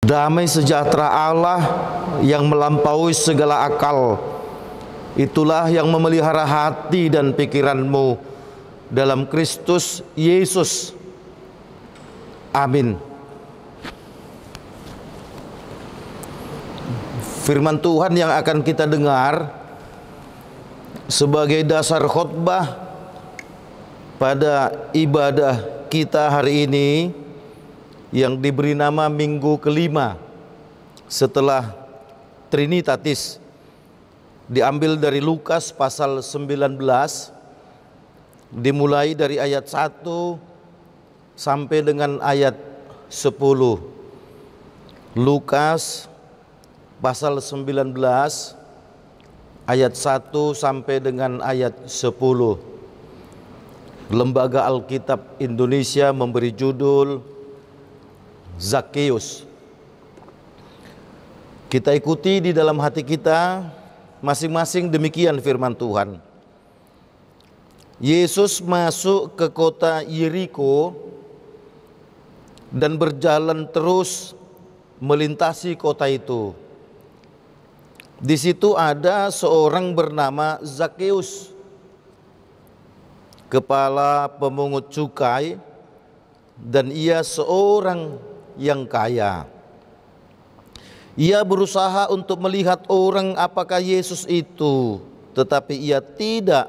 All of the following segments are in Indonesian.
Damai sejahtera Allah yang melampaui segala akal, itulah yang memelihara hati dan pikiranmu dalam Kristus Yesus. Amin. Firman Tuhan yang akan kita dengar sebagai dasar khotbah pada ibadah kita hari ini yang diberi nama minggu kelima setelah Trinitatis, diambil dari Lukas pasal 19 dimulai dari ayat 1 sampai dengan ayat 10. Lukas pasal 19 ayat 1 sampai dengan ayat 10. Lembaga Alkitab Indonesia memberi judul Zakheus. Kita ikuti di dalam hati kita masing-masing, demikian firman Tuhan. Yesus masuk ke kota Yeriko dan berjalan terus melintasi kota itu. Di situ ada seorang bernama Zakheus, kepala pemungut cukai, dan ia seorang yang kaya. Ia berusaha untuk melihat orang apakah Yesus itu, tetapi ia tidak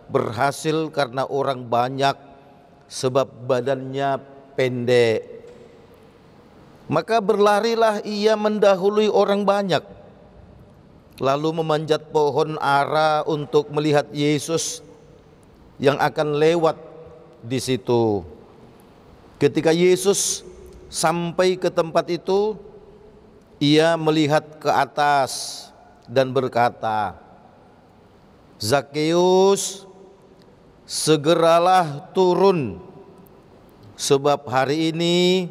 berhasil karena orang banyak, sebab badannya pendek. Maka berlarilah ia mendahului orang banyak, lalu memanjat pohon ara untuk melihat Yesus yang akan lewat di situ. Ketika Yesus sampai ke tempat itu, ia melihat ke atas dan berkata, "Zakheus, segeralah turun, sebab hari ini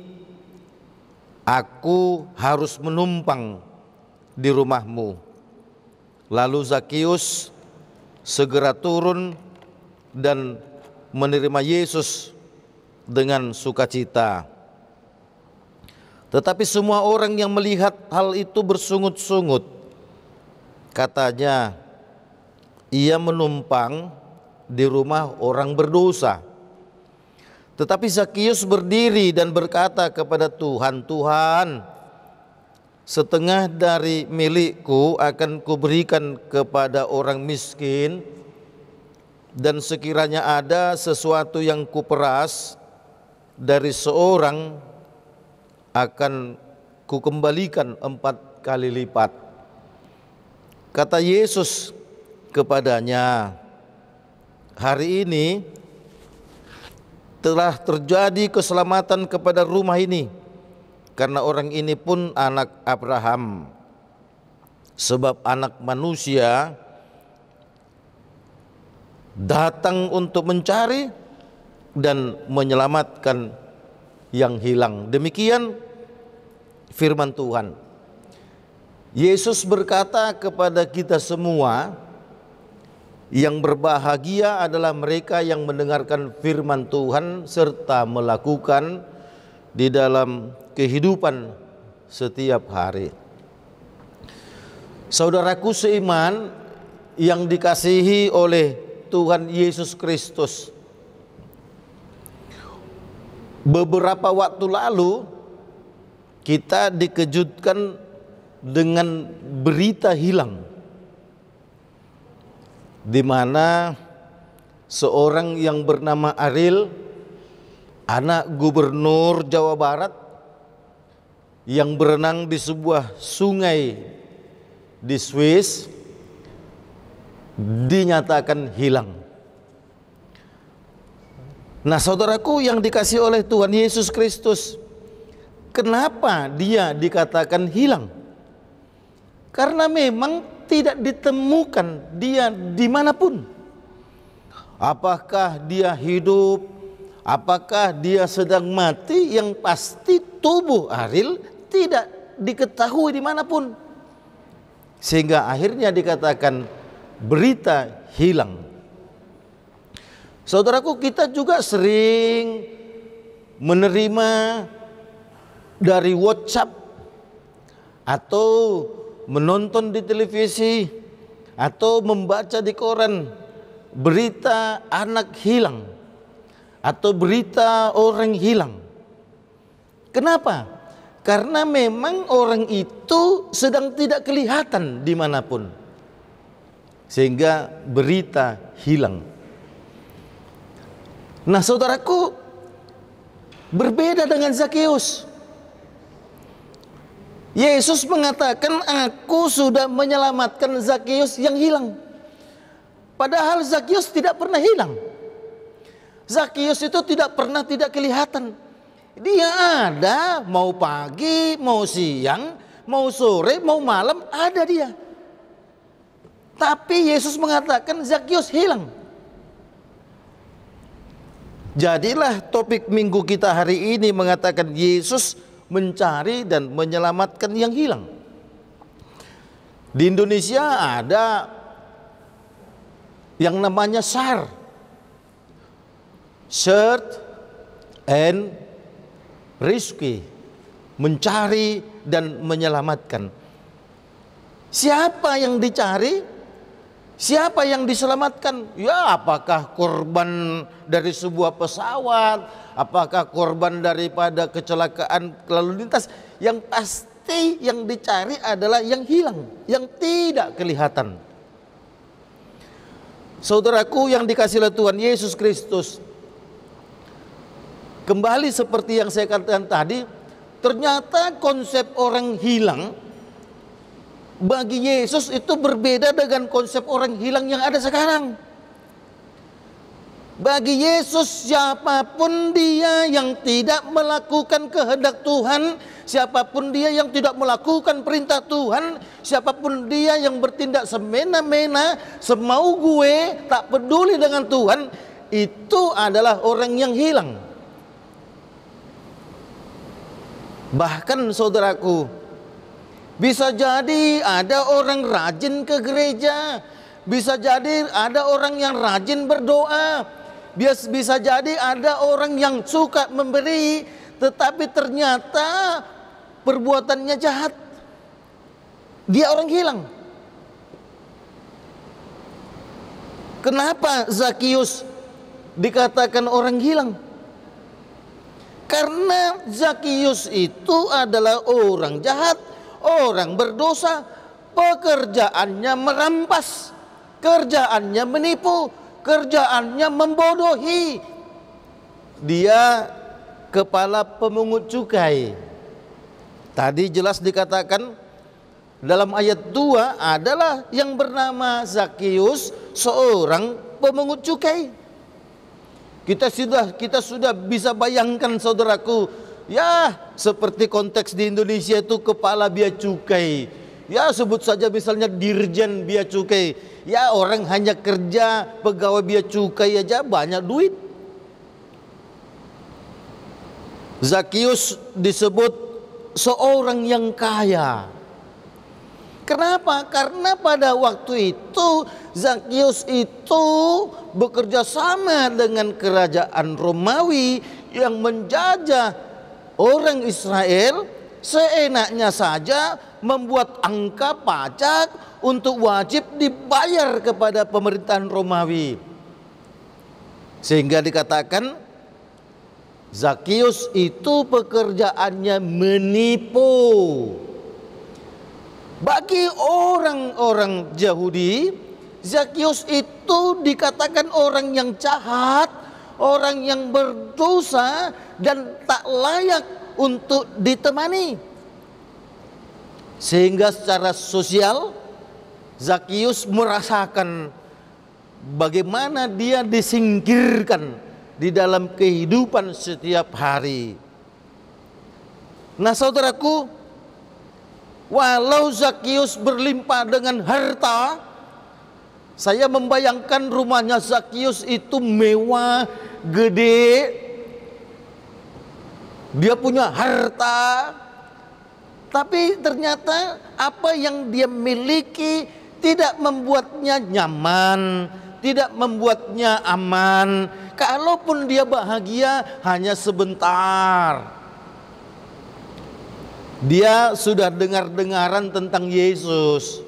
aku harus menumpang di rumahmu." Lalu Zakheus segera turun dan menerima Yesus dengan sukacita. Tetapi semua orang yang melihat hal itu bersungut-sungut. Katanya, ia menumpang di rumah orang berdosa. Tetapi Zakheus berdiri dan berkata kepada Tuhan, "Tuhan, setengah dari milikku akan kuberikan kepada orang miskin, dan sekiranya ada sesuatu yang kuperas dari seorang, akan kukembalikan 4 kali lipat." Kata Yesus kepadanya, "Hari ini telah terjadi keselamatan kepada rumah ini, karena orang ini pun anak Abraham. Sebab Anak Manusia datang untuk mencari dan menyelamatkan yang hilang." Demikian firman Tuhan. Yesus berkata kepada kita semua, yang berbahagia adalah mereka yang mendengarkan firman Tuhan serta melakukan di dalam kehidupan setiap hari. Saudaraku seiman yang dikasihi oleh Tuhan Yesus Kristus, beberapa waktu lalu kita dikejutkan dengan berita hilang, di mana seorang yang bernama Ariel, anak gubernur Jawa Barat, yang berenang di sebuah sungai di Swiss, dinyatakan hilang. Nah, saudaraku yang dikasihi oleh Tuhan Yesus Kristus, kenapa dia dikatakan hilang? Karena memang tidak ditemukan dia dimanapun. Apakah dia hidup, apakah dia sedang mati, yang pasti tubuh Ariel tidak diketahui dimanapun. Sehingga akhirnya dikatakan berita hilang. Saudaraku, kita juga sering menerima dari WhatsApp atau menonton di televisi, atau membaca di koran berita anak hilang atau berita orang hilang. Kenapa? Karena memang orang itu sedang tidak kelihatan dimanapun, sehingga berita hilang. Nah saudaraku, berbeda dengan Zakheus. Yesus mengatakan, aku sudah menyelamatkan Zakheus yang hilang. Padahal Zakheus tidak pernah hilang. Zakheus itu tidak pernah tidak kelihatan. Dia ada, mau pagi, mau siang, mau sore, mau malam, ada dia. Tapi Yesus mengatakan Zakheus hilang. Jadilah topik minggu kita hari ini mengatakan Yesus mencari dan menyelamatkan yang hilang. Di Indonesia ada yang namanya SAR, Search and Rescue, mencari dan menyelamatkan. Siapa yang dicari? Siapa yang diselamatkan? Ya, apakah korban dari sebuah pesawat, apakah korban daripada kecelakaan lalu lintas? Yang pasti yang dicari adalah yang hilang, yang tidak kelihatan. Saudaraku yang dikasihi oleh Tuhan Yesus Kristus, kembali seperti yang saya katakan tadi, ternyata konsep orang hilang bagi Yesus itu berbeda dengan konsep orang hilang yang ada sekarang. Bagi Yesus, siapapun dia yang tidak melakukan kehendak Tuhan, siapapun dia yang tidak melakukan perintah Tuhan, siapapun dia yang bertindak semena-mena, semau gue, tak peduli dengan Tuhan, itu adalah orang yang hilang. Bahkan saudaraku, bisa jadi ada orang rajin ke gereja, bisa jadi ada orang yang rajin berdoa, bisa jadi ada orang yang suka memberi, tetapi ternyata perbuatannya jahat. Dia orang hilang. Kenapa Zakheus dikatakan orang hilang? Karena Zakheus itu adalah orang jahat, orang berdosa, pekerjaannya merampas, kerjaannya menipu, kerjaannya membodohi. Dia kepala pemungut cukai. Tadi jelas dikatakan dalam ayat 2 adalah yang bernama Zakheus, seorang pemungut cukai. Kita sudah bisa bayangkan saudaraku, ya seperti konteks di Indonesia itu kepala bea cukai. Ya sebut saja misalnya dirjen bea cukai. Ya orang hanya kerja pegawai bea cukai aja banyak duit. Zakheus disebut seorang yang kaya. Kenapa? Karena pada waktu itu Zakheus itu bekerja sama dengan kerajaan Romawi yang menjajah orang Israel, seenaknya saja membuat angka pajak untuk wajib dibayar kepada pemerintahan Romawi. Sehingga dikatakan Zakheus itu pekerjaannya menipu. Bagi orang-orang Yahudi, Zakheus itu dikatakan orang yang jahat, orang yang berdosa dan tak layak untuk ditemani. Sehingga secara sosial Zakheus merasakan bagaimana dia disingkirkan di dalam kehidupan setiap hari. Nah saudaraku, walau Zakheus berlimpah dengan harta, saya membayangkan rumahnya Zakheus itu mewah, gede, dia punya harta, tapi ternyata apa yang dia miliki tidak membuatnya nyaman, tidak membuatnya aman. Kalaupun dia bahagia hanya sebentar. Dia sudah dengar-dengaran tentang Yesus.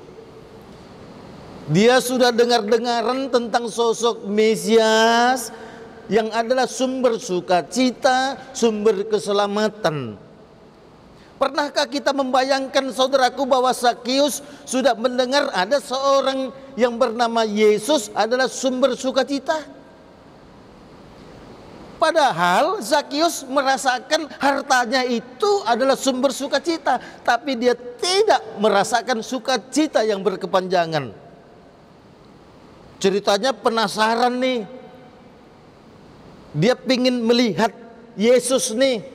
Dia sudah dengar-dengaran tentang sosok Mesias yang adalah sumber sukacita, sumber keselamatan. Pernahkah kita membayangkan, saudaraku, bahwa Zakius sudah mendengar ada seorang yang bernama Yesus adalah sumber sukacita? Padahal Zakius merasakan hartanya itu adalah sumber sukacita, tapi dia tidak merasakan sukacita yang berkepanjangan. Ceritanya penasaran nih. Dia ingin melihat Yesus nih.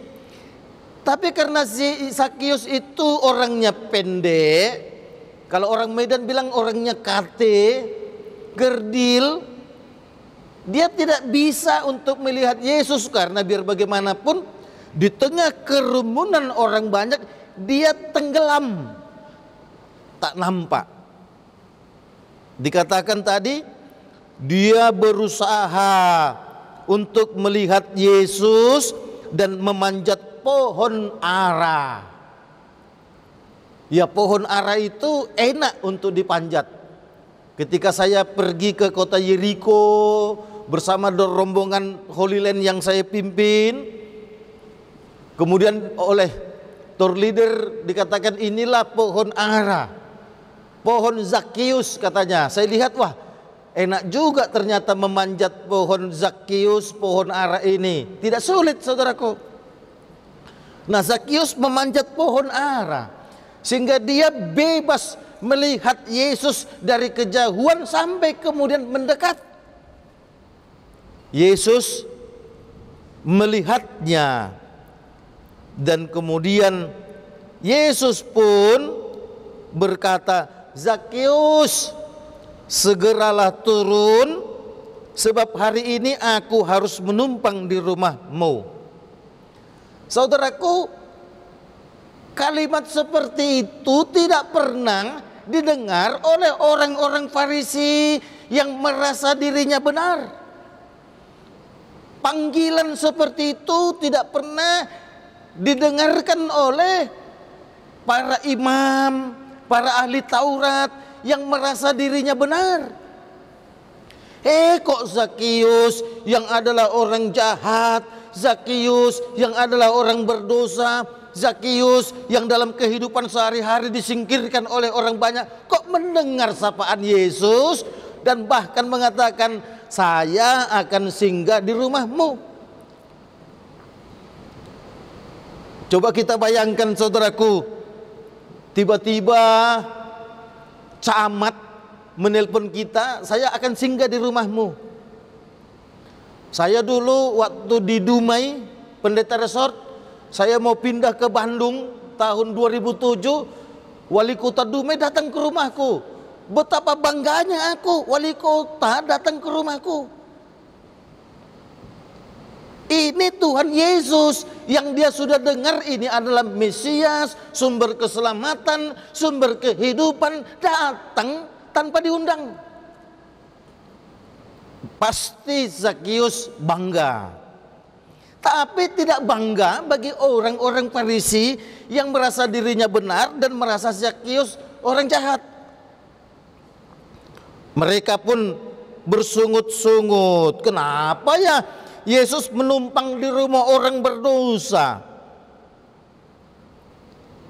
Tapi karena si Zakius itu orangnya pendek, kalau orang Medan bilang orangnya kate, kerdil, dia tidak bisa untuk melihat Yesus karena biar bagaimanapun di tengah kerumunan orang banyak dia tenggelam, tak nampak. Dikatakan tadi dia berusaha untuk melihat Yesus dan memanjat pohon ara. Ya, pohon ara itu enak untuk dipanjat. Ketika saya pergi ke kota Yeriko bersama rombongan Holy Land yang saya pimpin, kemudian oleh tour leader dikatakan inilah pohon ara, pohon Zakius katanya. Saya lihat, wah enak juga ternyata memanjat pohon Zakius, pohon ara ini. Tidak sulit, saudaraku. Nah, Zakius memanjat pohon ara sehingga dia bebas melihat Yesus dari kejauhan sampai kemudian mendekat. Yesus melihatnya dan kemudian Yesus pun berkata, Zakius, segeralah turun sebab hari ini aku harus menumpang di rumahmu. Saudaraku, kalimat seperti itu tidak pernah didengar oleh orang-orang Farisi yang merasa dirinya benar. Panggilan seperti itu tidak pernah didengarkan oleh para imam, para ahli Taurat yang merasa dirinya benar. Kok Zakius yang adalah orang jahat, Zakius yang adalah orang berdosa, Zakius yang dalam kehidupan sehari-hari disingkirkan oleh orang banyak, kok mendengar sapaan Yesus dan bahkan mengatakan, saya akan singgah di rumahmu. Coba kita bayangkan, saudaraku, tiba-tiba camat menelpon kita, saya akan singgah di rumahmu. Saya dulu waktu di Dumai, pendeta resort, saya mau pindah ke Bandung tahun 2007, wali kota Dumai datang ke rumahku. Betapa bangganya aku, wali kota datang ke rumahku. Ini Tuhan Yesus yang dia sudah dengar ini adalah Mesias, sumber keselamatan, sumber kehidupan, datang tanpa diundang. Pasti Zakius bangga. Tapi tidak bangga bagi orang-orang Farisi yang merasa dirinya benar dan merasa Zakius orang jahat. Mereka pun bersungut-sungut. Kenapa ya Yesus menumpang di rumah orang berdosa?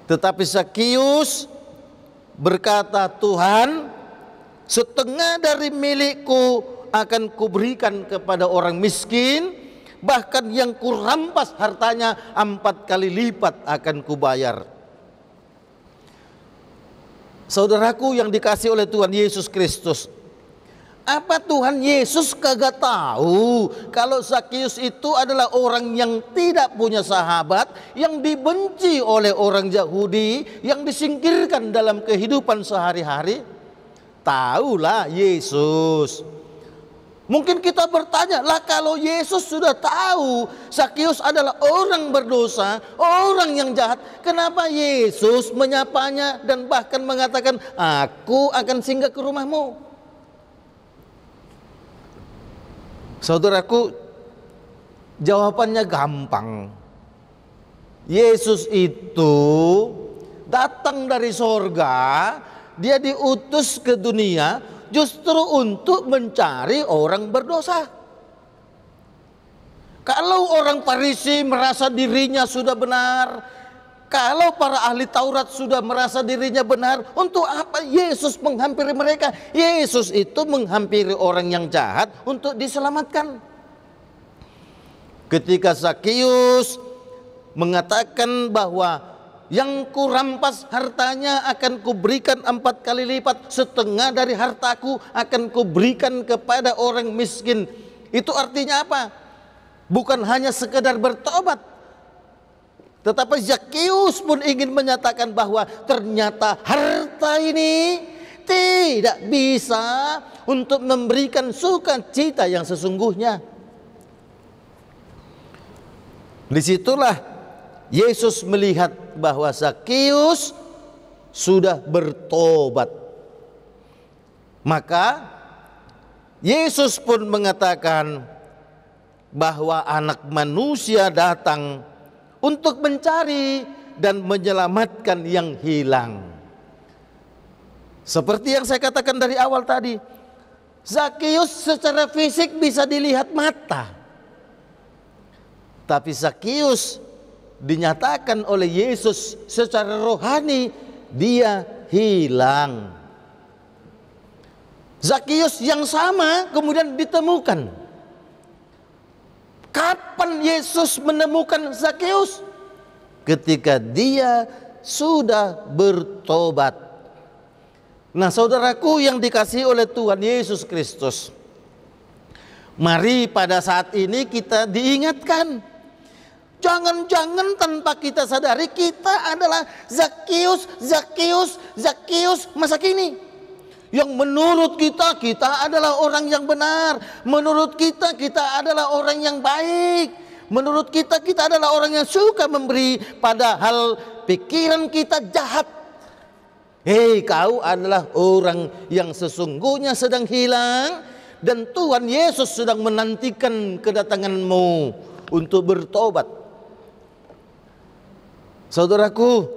Tetapi Zakius berkata, Tuhan, setengah dari milikku akan kuberikan kepada orang miskin, bahkan yang kurampas hartanya 4 kali lipat akan kubayar. Saudaraku yang dikasih oleh Tuhan Yesus Kristus, apa Tuhan Yesus kagak tahu kalau Zakius itu adalah orang yang tidak punya sahabat, yang dibenci oleh orang Yahudi, yang disingkirkan dalam kehidupan sehari-hari? Tahulah Yesus. Mungkin kita bertanya, lah kalau Yesus sudah tahu Zakius adalah orang berdosa, orang yang jahat, kenapa Yesus menyapanya dan bahkan mengatakan, aku akan singgah ke rumahmu? Saudaraku, jawabannya gampang. Yesus itu datang dari sorga, dia diutus ke dunia justru untuk mencari orang berdosa. Kalau orang Farisi merasa dirinya sudah benar, kalau para ahli Taurat sudah merasa dirinya benar, untuk apa Yesus menghampiri mereka? Yesus itu menghampiri orang yang jahat untuk diselamatkan. Ketika Zakius mengatakan bahwa yang kurampas hartanya akan kuberikan 4 kali lipat, setengah dari hartaku akan kuberikan kepada orang miskin. Itu artinya apa? Bukan hanya sekedar bertobat, tetapi Zakius pun ingin menyatakan bahwa ternyata harta ini tidak bisa untuk memberikan sukacita yang sesungguhnya. Disitulah Yesus melihat bahwa Zakius sudah bertobat. Maka Yesus pun mengatakan bahwa anak manusia datang untuk mencari dan menyelamatkan yang hilang. Seperti yang saya katakan dari awal tadi, Zakius secara fisik bisa dilihat mata, tapi Zakius dinyatakan oleh Yesus secara rohani dia hilang. Zakius yang sama kemudian ditemukan. Kapan Yesus menemukan Zakius? Ketika dia sudah bertobat. Nah, saudaraku yang dikasihi oleh Tuhan Yesus Kristus, mari pada saat ini kita diingatkan, jangan-jangan tanpa kita sadari kita adalah Zakius masa kini. Yang menurut kita adalah orang yang benar. Menurut kita adalah orang yang baik. Menurut kita adalah orang yang suka memberi. Padahal pikiran kita jahat. Hei, kau adalah orang yang sesungguhnya sedang hilang. Dan Tuhan Yesus sedang menantikan kedatanganmu untuk bertobat. Saudaraku,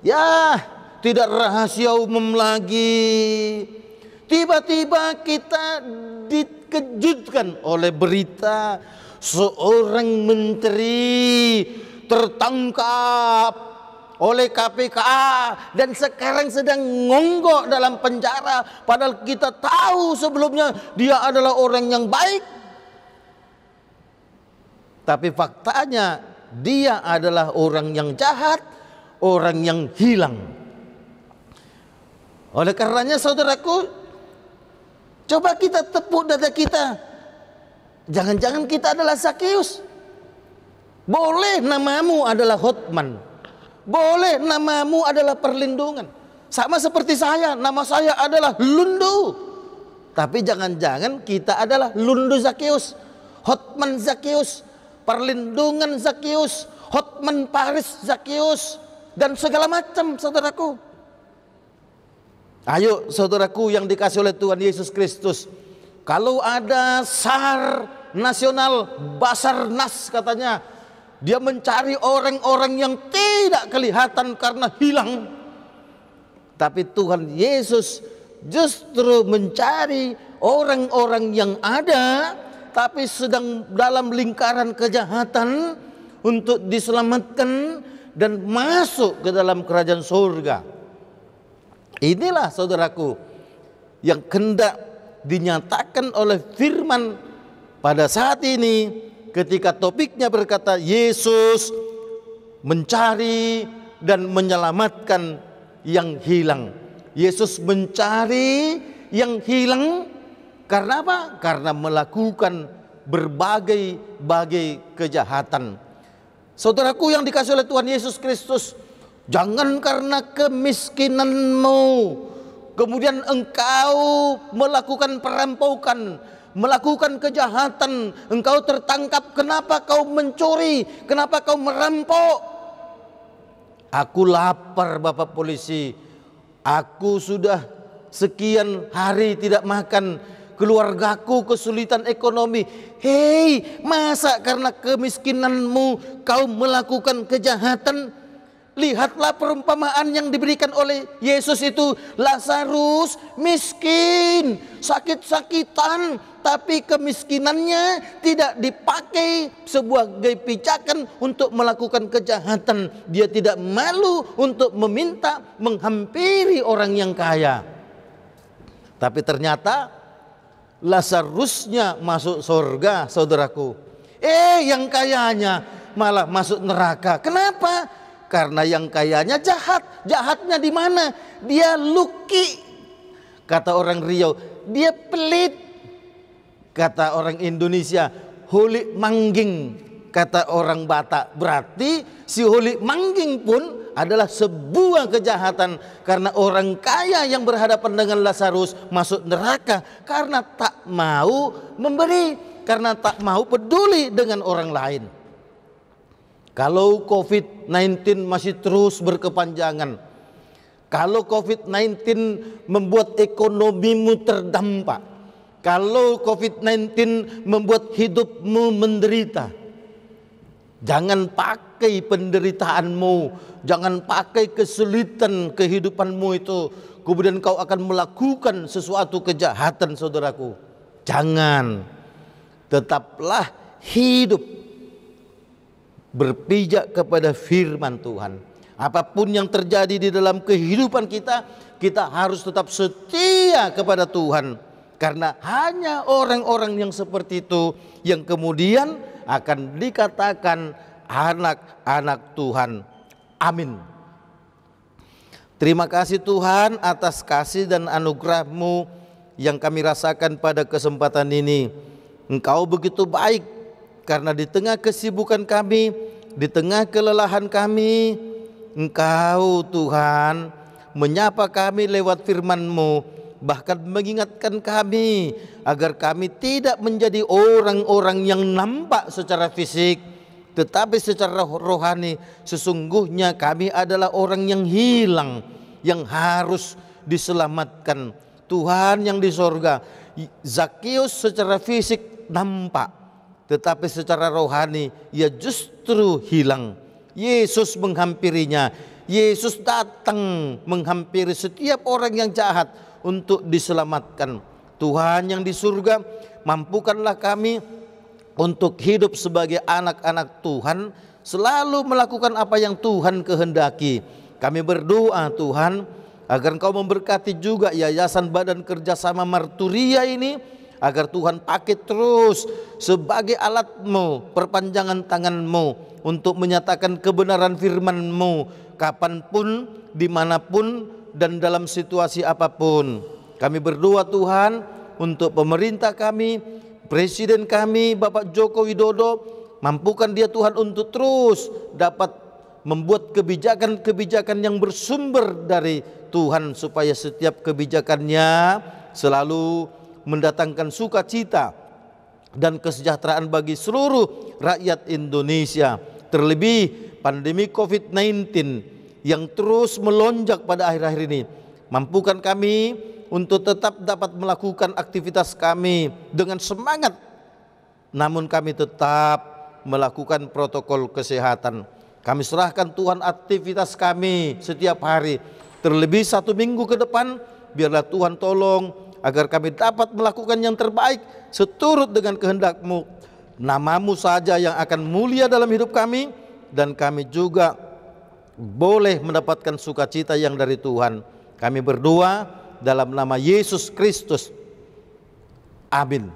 ya, tidak rahasia umum lagi. Tiba-tiba kita dikejutkan oleh berita seorang menteri tertangkap oleh KPK dan sekarang sedang ngonggok dalam penjara. Padahal kita tahu sebelumnya dia adalah orang yang baik. Tapi faktanya dia adalah orang yang jahat, orang yang hilang. Oleh karenanya saudaraku, coba kita tepuk dada kita. Jangan-jangan kita adalah Zakius. Boleh namamu adalah Hotman, boleh namamu adalah perlindungan. Sama seperti saya, nama saya adalah Lundu. Tapi jangan-jangan kita adalah Lundu Zakius, Hotman Zakius, perlindungan Zakius, Hotman Paris Zakius, dan segala macam, saudaraku. Ayo saudaraku yang dikasih oleh Tuhan Yesus Kristus, kalau ada SAR nasional, Basarnas katanya, dia mencari orang-orang yang tidak kelihatan karena hilang. Tapi Tuhan Yesus justru mencari orang-orang yang ada tapi sedang dalam lingkaran kejahatan untuk diselamatkan dan masuk ke dalam kerajaan surga. Inilah saudaraku yang hendak dinyatakan oleh firman pada saat ini ketika topiknya berkata Yesus mencari dan menyelamatkan yang hilang. Yesus mencari yang hilang karena apa? Karena melakukan berbagai kejahatan. Saudaraku yang dikasihi oleh Tuhan Yesus Kristus, jangan karena kemiskinanmu kemudian engkau melakukan perampokan, melakukan kejahatan, engkau tertangkap. Kenapa kau mencuri? Kenapa kau merampok? Aku lapar, Bapak polisi. Aku sudah sekian hari tidak makan. keluargaku kesulitan ekonomi. Hei, masa karena kemiskinanmu kau melakukan kejahatan? Lihatlah perumpamaan yang diberikan oleh Yesus itu. Lazarus miskin, sakit-sakitan, tapi kemiskinannya tidak dipakai sebagai pijakan untuk melakukan kejahatan. Dia tidak malu untuk meminta, menghampiri orang yang kaya. Tapi ternyata Lazarusnya masuk surga, saudaraku. Yang kayanya malah masuk neraka. Kenapa? Karena yang kayanya jahat. Jahatnya di mana? Dia luki, kata orang Riau. Dia pelit, kata orang Indonesia. Huli mangging, kata orang Batak. Berarti si huli mangging pun adalah sebuah kejahatan. Karena orang kaya yang berhadapan dengan Lazarus masuk neraka karena tak mau memberi, karena tak mau peduli dengan orang lain. Kalau COVID-19 masih terus berkepanjangan, kalau COVID-19 membuat ekonomimu terdampak, kalau COVID-19 membuat hidupmu menderita, jangan pakai penderitaanmu, jangan pakai kesulitan kehidupanmu itu, kemudian kau akan melakukan sesuatu kejahatan, saudaraku. Jangan. Tetaplah hidup berpijak kepada firman Tuhan. Apapun yang terjadi di dalam kehidupan kita, kita harus tetap setia kepada Tuhan. Karena hanya orang-orang yang seperti itu yang kemudian akan dikatakan anak-anak Tuhan. Amin. Terima kasih Tuhan atas kasih dan anugerah-Mu yang kami rasakan pada kesempatan ini. Engkau begitu baik. Karena di tengah kesibukan kami, di tengah kelelahan kami, Engkau Tuhan menyapa kami lewat firman-Mu, bahkan mengingatkan kami agar kami tidak menjadi orang-orang yang nampak secara fisik, tetapi secara rohani sesungguhnya kami adalah orang yang hilang, yang harus diselamatkan. Tuhan yang di sorga, Zakius secara fisik nampak, tetapi secara rohani ia justru hilang. Yesus menghampirinya. Yesus datang menghampiri setiap orang yang jahat untuk diselamatkan. Tuhan yang di surga, mampukanlah kami untuk hidup sebagai anak-anak Tuhan, selalu melakukan apa yang Tuhan kehendaki. Kami berdoa Tuhan agar Engkau memberkati juga Yayasan Badan Kerjasama Marturia ini, agar Tuhan pakai terus sebagai alat-Mu, perpanjangan tangan-Mu untuk menyatakan kebenaran firman-Mu kapanpun, dimanapun, dan dalam situasi apapun. Kami berdoa Tuhan untuk pemerintah kami, Presiden kami Bapak Joko Widodo, mampukan dia Tuhan untuk terus dapat membuat kebijakan-kebijakan yang bersumber dari Tuhan, supaya setiap kebijakannya selalu mendatangkan sukacita dan kesejahteraan bagi seluruh rakyat Indonesia. Terlebih pandemi COVID-19 yang terus melonjak pada akhir-akhir ini, mampukan kami untuk tetap dapat melakukan aktivitas kami dengan semangat, namun kami tetap melakukan protokol kesehatan. Kami serahkan Tuhan aktivitas kami setiap hari, terlebih 1 minggu ke depan, biarlah Tuhan tolong agar kami dapat melakukan yang terbaik seturut dengan kehendak-Mu. Nama-Mu saja yang akan mulia dalam hidup kami, dan kami juga boleh mendapatkan sukacita yang dari Tuhan. Kami berdoa dalam nama Yesus Kristus. Amin.